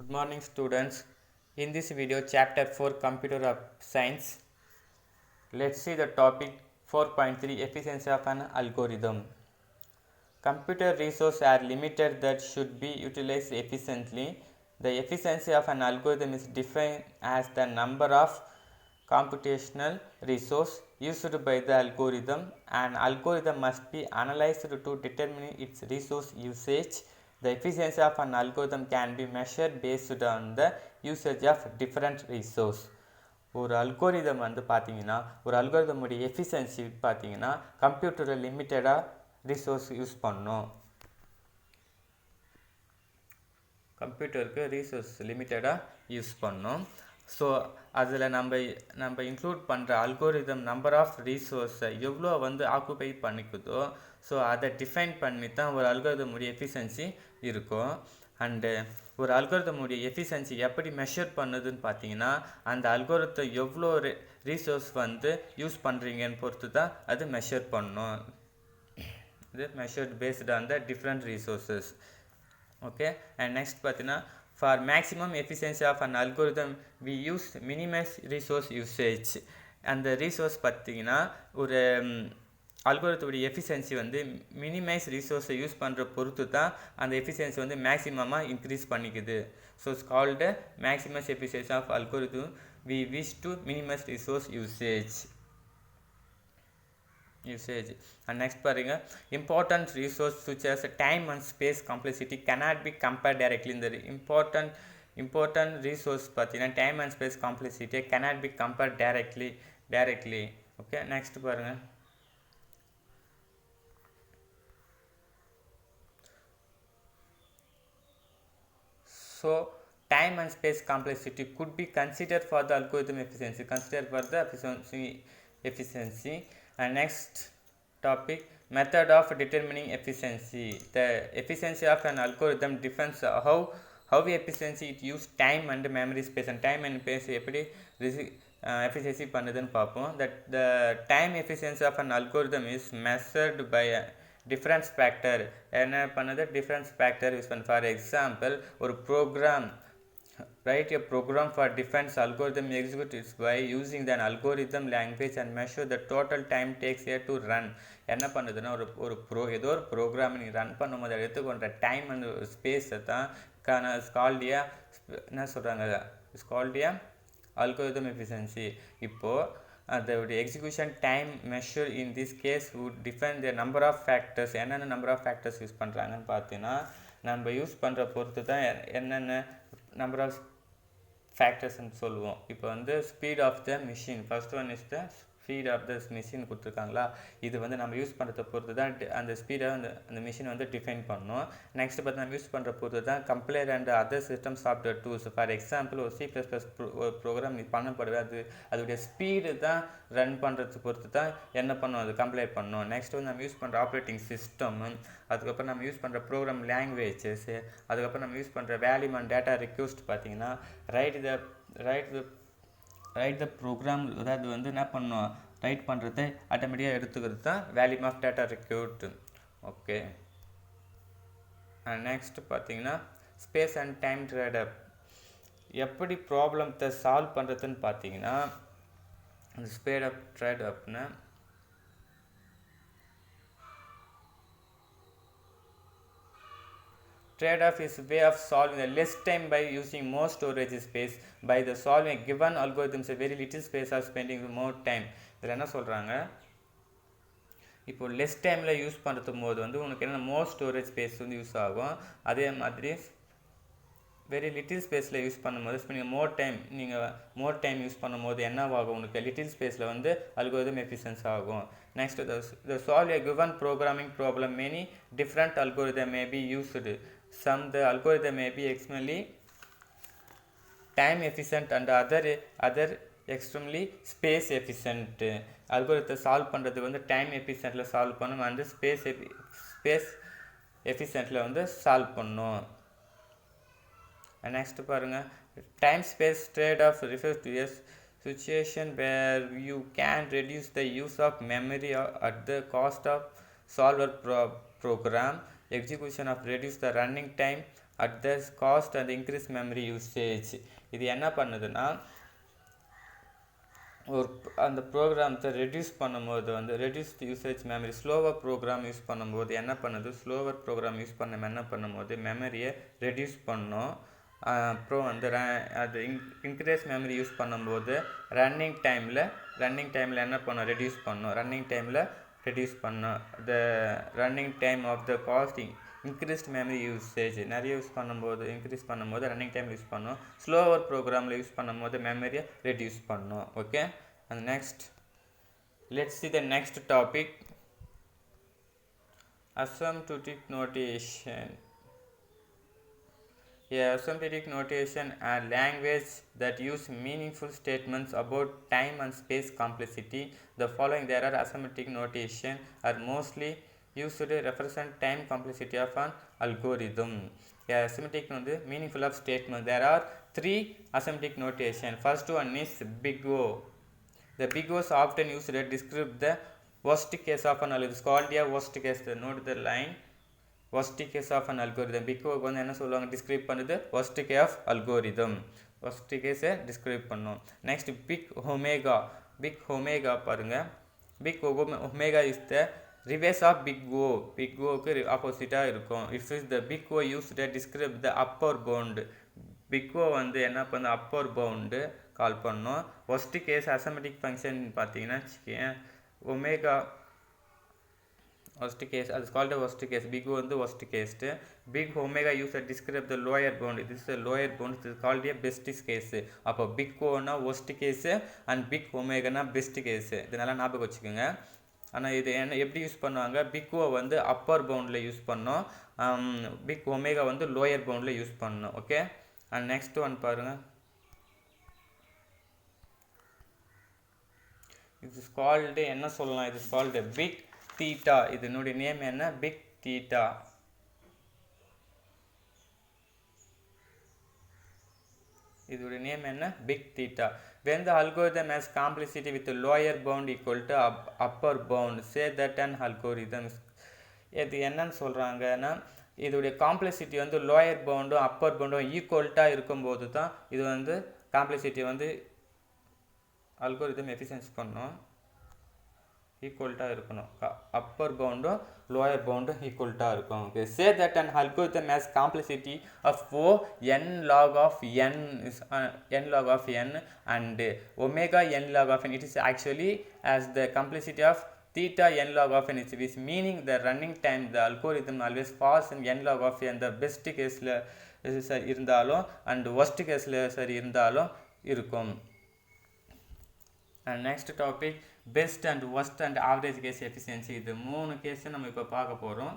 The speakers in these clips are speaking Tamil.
Good morning students. In this video chapter 4 computer of science, let's see the topic 4.3 efficiency of an algorithm. Computer resources are limited that should be utilized efficiently. The efficiency of an algorithm is defined as the number of computational resources used by the algorithm. An algorithm must be analyzed to determine its resource usage. The efficiency of an algorithm can be measured based on the usage of different resource. ஒரு அல்கோரிதம் வந்து பார்த்தீங்கன்னா ஒரு அல்கோரிதமுடைய எஃபிஷியன்சி பார்த்தீங்கன்னா கம்ப்யூட்டரில் லிமிட்டடாக ரிசோர்ஸ் யூஸ் பண்ணணும். கம்ப்யூட்டருக்கு ரிசோர்ஸ் லிமிட்டடாக யூஸ் பண்ணணும். ஸோ அதில் நம்ம இன்க்ளூட் பண்ணுற அல்கோரிதம் நம்பர் ஆஃப் ரிசோர்ஸை எவ்வளோ வந்து ஆக்குபை பண்ணிக்குதோ ஸோ அதை டிஃபைன் பண்ணி தான் ஒரு அல்கோரிதமுடைய எஃபிஷியன்சி இருக்கும். அண்டு ஒரு அல்கோரிதமுடைய எஃபிஷியன்சி எப்படி மெஷர் பண்ணுதுன்னு பார்த்தீங்கன்னா அந்த அல்கோரிதத்தை எவ்வளோ ரிசோர்ஸ் வந்து யூஸ் பண்ணுறீங்கன்னு பொறுத்து தான் அது மெஷர் பண்ணணும். இது measured based on the different resources. Okay, and next பார்த்தீங்கன்னா for maximum efficiency of an algorithm we use minimize resource usage. அந்த ரிசோர்ஸ் பார்த்தீங்கன்னா ஒரு அல்கோரிதத்துடைய எஃபிஷியன்சி வந்து மினிமைஸ் ரிசோர்ஸை யூஸ் பண்ணுற பொறுத்து தான் அந்த எஃபிஷியன்சி வந்து மேக்ஸிமமாக இன்க்ரீஸ் பண்ணிக்குது. So it's called maximus efficiency of algorithm we wish to minimize resource usage. And next பாருங்க, important resource such as time and space complexity cannot be compared directly. இந்த important resource பார்த்தீங்கன்னா time and space complexity cannot be compared directly. Okay, next பாருங்க, so time and space complexity could be considered for the algorithm efficiency. And next topic, method of determining efficiency. The efficiency of an algorithm depends how efficiency it use time and memory space. And time and space எப்படி efficiency பண்ணுதுன்னு பார்ப்போம். That the time efficiency of an algorithm is measured by a difference factor. என்ன பண்ணுது? difference factor யூஸ் பண்ணு. For example, ஒரு program, write a program for defense algorithm execute it by using an algorithm language and measure the total time takes here to run. என்ன பண்ணுதுன்னா ஏதோ ஒரு ப்ரோக்ராம் நீ ரன் பண்ணும்போது எடுத்துக்கொண்ட டைம் அண்ட் ஸ்பேஸை தான் ஸ்கால்டியா என்ன சொல்கிறாங்க, ஸ்கால்டியா அல்கோரிதம் எஃபிஷியன்சி. இப்போது அதோடைய execution time measure in this case would define the number of factors. என்னென்ன நம்பர் ஆஃப் ஃபேக்டர்ஸ் யூஸ் பண்ணுறாங்கன்னு பார்த்தீங்கன்னா நம்ம யூஸ் பண்ணுற பொறுத்து தான் என்னென்ன நம்பர் ஆஃப் ஃபேக்டர்ஸ்ன்னு சொல்லுவோம். இப்போ வந்து speed of the machine, first one is the speed of the machine கொடுத்துருக்காங்களா, இது வந்து நம்ம யூஸ் பண்ணுறத பொறுத்து தான் அந்த ஸ்பீடை அந்த மிஷின் வந்து டிஃபைன் பண்ணணும். நெக்ஸ்ட் பார்த்து நம்ம யூஸ் பண்ணுற பொறுத்து தான் compiler and other system software tools. For example ஒரு C++ ஒரு ப்ரோக்ராம் நீ பண்ணப்படுது, அதோடைய ஸ்பீடு தான் ரன் பண்ணுறது பொறுத்து தான் என்ன பண்ணணும், அது கம்ப்ளைர் பண்ணணும். நெக்ஸ்ட் வந்து நம்ம யூஸ் பண்ணுற ஆப்ரேட்டிங் சிஸ்டம், அதுக்கப்புறம் நம்ம யூஸ் பண்ணுற ப்ரோக்ராம் லாங்குவேஜஸ், அதுக்கப்புறம் நம்ம யூஸ் பண்ணுற வேல்யூம் அண்ட் டேட்டா ரிக்வெஸ்ட் பார்த்தீங்கன்னா ரைட் த ப்ரோக்ராம், அதாவது வந்து என்ன பண்ணணும், ரைட் பண்ணுறதை ஆட்டோமேட்டிக்காக எடுத்துக்கிறது தான் volume of data request. Okay, next பார்த்தீங்கன்னா ஸ்பேஸ் அண்ட் டைம் ட்ரேடப். எப்படி ப்ராப்ளத்தை சால்வ் பண்ணுறதுன்னு பார்த்தீங்கன்னா அந்த ஸ்பேட் ஆஃப் ட்ரேடப்னா trade-off is a way of solving the less time by using more storage space. By the solving a given algorithm a very little space or spending more time. இதில் என்ன சொல்கிறாங்க, இப்போ லெஸ் டைமில் யூஸ் பண்ணுறதும் போது வந்து உனக்கு என்ன மோர் ஸ்டோரேஜ் ஸ்பேஸ் வந்து யூஸ் ஆகும். அதே மாதிரி வெரி லிட்டில் ஸ்பேஸில் யூஸ் பண்ணும்போது நீங்கள் மோர் டைம் யூஸ் பண்ணும்போது என்னவாகும், உனக்கு லிட்டில் ஸ்பேஸில் வந்து அல்கோரிதம் எஃபிஷியன்ஸ் ஆகும். Next the solve a given programming problem many different algorithm may be used. Some the algorithm may be extremely time efficient and other extremely space efficient. அல்கோரிதத்தை சால்வ் பண்ணுறது வந்து டைம் எஃபிஷியன்ட்டில் சால்வ் பண்ணணும், அந்த ஸ்பேஸ் எஃபிஷியன்ட்டில் வந்து சால்வ் பண்ணணும். நெக்ஸ்ட் பாருங்கள், time space trade off refers to a situation where you can reduce the use of memory at the cost of solver program execution of reduce the running time at the cost and increased memory usage. இது என்ன பண்ணுதுன்னா ஒரு அந்த ப்ரோக்ராம்ஸை ரெடியூஸ் பண்ணும்போது வந்து reduced usage memory slower program use பண்ணும்போது என்ன பண்ணுது, ஸ்லோவர் ப்ரோக்ராம் யூஸ் பண்ண என்ன பண்ணும்போது மெமரியை ரெடியூஸ் பண்ணோம். அப்புறம் வந்து அது இன்க்ரீஸ் மெமரி யூஸ் பண்ணும்போது ரன்னிங் டைமில் என்ன பண்ணோம், ரெடியூஸ் பண்ணோம். The running time of the costing increased memory usage நிறைய இன்க்ரீஸ் பண்ணும்போது ரன்னிங் டைம் யூஸ் பண்ணோம். ஸ்லோவர் ப்ரோக்ராமில் யூஸ் பண்ணும்போது மெமரியை ரெடியூஸ் பண்ணோம். Okay, and next let's see the next topic, asymptotic notation. Asymptotic notation are language that use meaningful statements about time and space complexity. The following there are asymptotic notation are mostly used to represent time complexity of an algorithm. Asymptotic வந்து meaningful of statement. There are 3 asymptotic notation. First one is big O. The big O is often used to describe the worst case of an algorithm. It's called a worst case. Note the line, worst case of an algorithm. big O வந்து என்ன சொல்லுவாங்க, describe பண்ணுது worst case of algorithm. worst case describe பண்ணும். next big omega பாருங்க. big omega is the reverse of big O. big O க்கு ஆப்போசிட்டா இருக்கும். it is the big O used to describe the upper bound. big O வந்து என்ன பண்ண upper bound கால் பண்ணோம். worst case arithmetic function பார்த்தீங்கன்னா ஒமேகா worst case, அது called a worst case. big O வந்து worst case. big omega used to describe the lower bound. this is a lower bound. this is called a best case. அப்போ big O னா worst case and big omega னா best case. இதனால ஞாபகம் வச்சுக்கோங்க. ஆனால் இது என்ன எப்படி யூஸ் பண்ணுவாங்க, big O வந்து அப்பர் பவுண்டில் யூஸ் பண்ணோம், big omega வந்து லோயர் பவுண்டில் யூஸ் பண்ணோம். ஓகே, அண்ட் நெக்ஸ்ட் ஒன் பாருங்கள், இது கால்டு என்ன சொல்லலாம், இது கால்டு பிக் தீட்டா. இதனுடைய நேம் என்ன, பிக் தீட்டா. இதோடைய நேம் என்ன, big theta. when the algorithm has complexity with lower bound equal to upper bound, say that an algorithm. இது என்னன்னு சொல்கிறாங்கன்னா, இதோடைய காம்ப்ளெக்சிட்டி வந்து லோயர் பவுண்டும் அப்பர் பவுண்டும் ஈக்குவல்ட்டாக இருக்கும்போது தான் இது வந்து காம்ப்ளெக்சிட்டி வந்து அல்கோரிதம் எஃபிஷியன்சி பண்ணோம், ஈக்குவல்ட்டாக இருக்கணும். அப்பர் பவுண்டும் லோயர் பவுண்டும் ஈக்குவல்ட்டாக இருக்கும். Okay, say that an algorithm has complexity of O n log of n is n log of n and omega n log of n. It is actually as the complexity of theta n log of n is meaning the running time the algorithm always falls in n log of n. the best கேஸில் சரி இருந்தாலும் அண்ட் worst கேஸில் சரி இருந்தாலும் இருக்கும். And next topic, best and worst and average case efficiency. இது 3 கேஸ் நம்ம இப்போ பார்க்க போகிறோம்.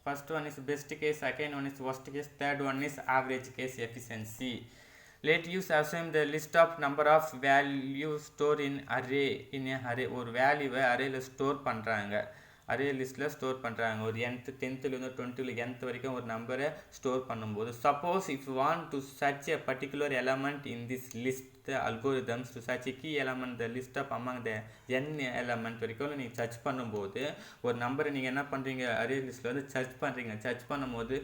first one is best case, second one is worst case, third one is average case efficiency. let us assume the list of number of values stored in array. ஒரு வேல்யூவை அரேல ஸ்டோர் பண்ணுறாங்க, அரே லிஸ்ட்டில் ஸ்டோர் பண்ணுறாங்க. ஒரு nth 10th 20th nth வரைக்கும் ஒரு நம்பரை ஸ்டோர் பண்ணும்போது, suppose if you want to search a particular element in this list the algorithms to search a key element the list of among the n element வரைக்கும் நீங்கள் சர்ச் பண்ணும்போது ஒரு நம்பரை நீங்கள் என்ன பண்ணுறீங்க, அரே லிஸ்ட்டில் வந்து சர்ச் பண்ணுறீங்க. சர்ச் பண்ணும்போது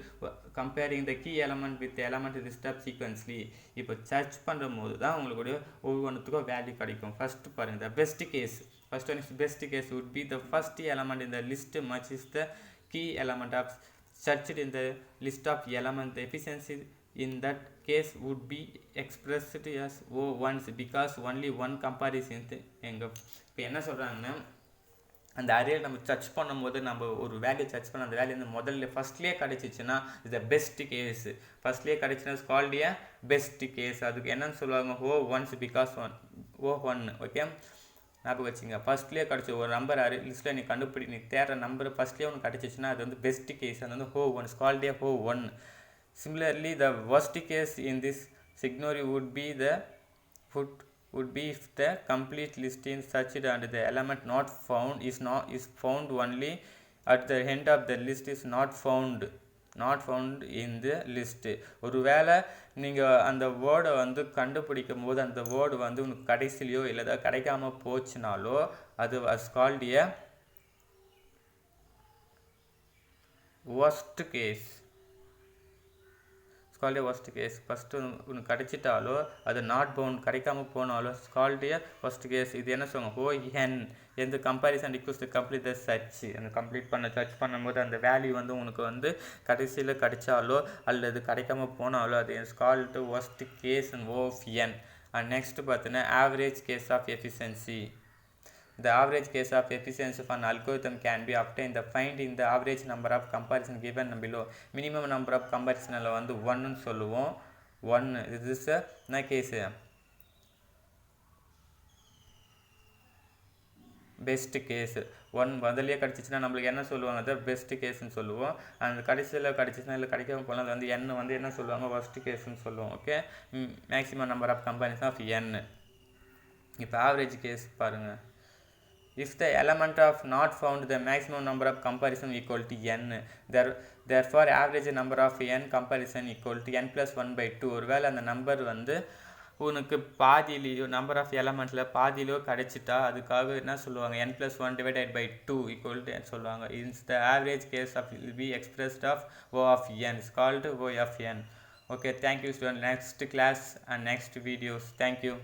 comparing the key element with element list of சீக்வன்ஸ்லி. இப்போ சர்ச் பண்ணும்போது தான் உங்களுக்கு ஒவ்வொன்றுத்துக்கும் வேல்யூ கிடைக்கும். ஃபஸ்ட்டு பாருங்கள், the best case. First one is best case would be the first element in the list matches the key element of searched in the list of element. The efficiency in that case would be expressed as O once because only one comparison. எங்க இப்போ என்ன சொல்கிறாங்கன்னா, அந்த அரேயில் நம்ம சர்ச் பண்ணும்போது நம்ம ஒரு வேல்யூ சர்ச் பண்ண அந்த வேல்யூ வந்து முதல்ல ஃபஸ்ட்லேயே கிடச்சிச்சின்னா இது பெஸ்ட் கேஸ். ஃபஸ்ட்லேயே கிடச்சின்னா கால்ட் ஏ பெஸ்ட் கேஸ். அதுக்கு என்னன்னு சொல்லுவாங்க, O once because O one. Okay, ஞாபகம் வச்சுங்க. ஃபஸ்ட்லேயே கிடச்சி ஒரு நம்பர் அரே லிஸ்ட்டில் நீ தேடுற நம்பர் ஃபஸ்ட்லேயே ஒன்று கிடச்சிச்சின்னா அது வந்து பெஸ்ட் கேஸ். அது வந்து ஹோ ஒன், கால்ட் ஏ ஹோ one. Similarly, the worst case in this scenario would be if the complete list is searched and the element not found is found only at the end of the list is not found in the list. ஒருவேளை நீங்கள் அந்த வேர்டை வந்து கண்டுபிடிக்கும் போது அந்த வேர்டு வந்து உங்களுக்கு கடைசிலையோ இல்லை கிடைக்காம போச்சுனாலோ அது was called a worst case. called a worst case. First உனக்கு கிடைச்சிட்டாலோ அது நாட் பவுண்ட் கிடைக்காம போனாலோ called a worst case. இது என்ன சொல்லுவாங்க ON எந்த comparison request complete the church அந்த கம்ப்ளீட் சர்ச் பண்ணும்போது அந்த வேல்யூ வந்து உனக்கு வந்து கடைசியில் கிடைச்சாலோ அல்லது கிடைக்காம போனாலோ அது called worst case and ON. And next பார்த்தீங்கன்னா average case of efficiency. The average case of efficiency of an algorithm can be obtained by finding the average number of comparison given below. Minimum number of comparison வந்து 1 சொல்லுவோம். 1 this is a case best case 1 முதல்லையே கிடச்சிச்சின்னா நம்மளுக்கு என்ன சொல்லுவாங்க அதை பெஸ்ட் கேஸ்ன்னு சொல்லுவோம். அந்த கடைசியில் கிடச்சிச்சின்னா இல்லை கிடைக்காம போனால் வந்து n வந்து என்ன சொல்லுவாங்க worst கேஸ்ன்னு சொல்லுவோம். Okay maximum number of comparison of n. இப்போ ஆவரேஜ் கேஸ் பாருங்கள். If the element of not found, the maximum number of comparison equal to n. Therefore average number of n comparison equal to n plus 1 by 2. ஒருவேளை அந்த நம்பர் வந்து உனக்கு பாதியிலையோ நம்பர் ஆஃப் எலமெண்ட்டில் பாதியிலையோ கிடச்சிட்டா அதுக்காக என்ன சொல்லுவாங்க n plus 1 divided by 2 equal to n சொல்லுவாங்க. It's the average case of will be expressed of O of n. It's called O of n. Okay, thank you student. Next class and next videos. Thank you.